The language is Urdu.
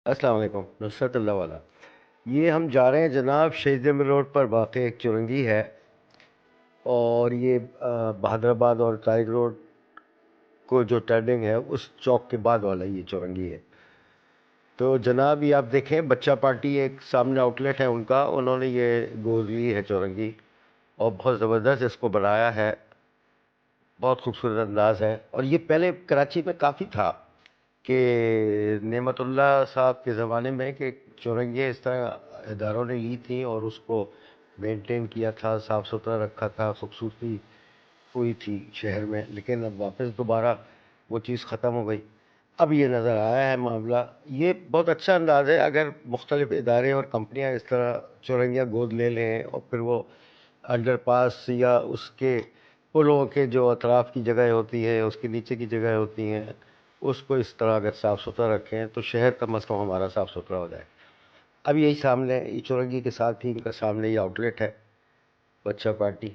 السلام علیکم، نصرت اللہ والا۔ یہ ہم جا رہے ہیں جناب، شہید امر روڈ پر واقع ایک چورنگی ہے، اور یہ بہادر آباد اور طارق روڈ کو جو ٹرننگ ہے اس چوک کے بعد والا یہ چورنگی ہے۔ تو جناب یہ آپ دیکھیں، بچہ پارٹی ایک سامنے آؤٹ لیٹ ہے ان کا، انہوں نے یہ گود لی ہے چورنگی، اور بہت زبردست اس کو بنایا ہے، بہت خوبصورت انداز ہے۔ اور یہ پہلے کراچی میں کافی تھا کہ نعمت اللہ صاحب کے زمانے میں کہ چورنگیاں اس طرح اداروں نے لی تھیں اور اس کو مینٹین کیا تھا، صاف ستھرا رکھا تھا، خوبصورتی ہوئی تھی شہر میں، لیکن اب واپس دوبارہ وہ چیز ختم ہو گئی۔ اب یہ نظر آیا ہے معاملہ۔ یہ بہت اچھا انداز ہے اگر مختلف ادارے اور کمپنیاں اس طرح چورنگیاں گود لے لیں، اور پھر وہ انڈر پاس یا اس کے پلوں کے جو اطراف کی جگہ ہوتی ہے، اس کے نیچے کی جگہ ہوتی ہیں، اس کو اس طرح اگر صاف ستھرا رکھیں تو شہر کم از کم ہمارا صاف ستھرا ہو جائے۔ اب یہی سامنے یہ چورنگی کے ساتھ ہی ان کا سامنے یہ آؤٹ لیٹ ہے، بچہ پارٹی۔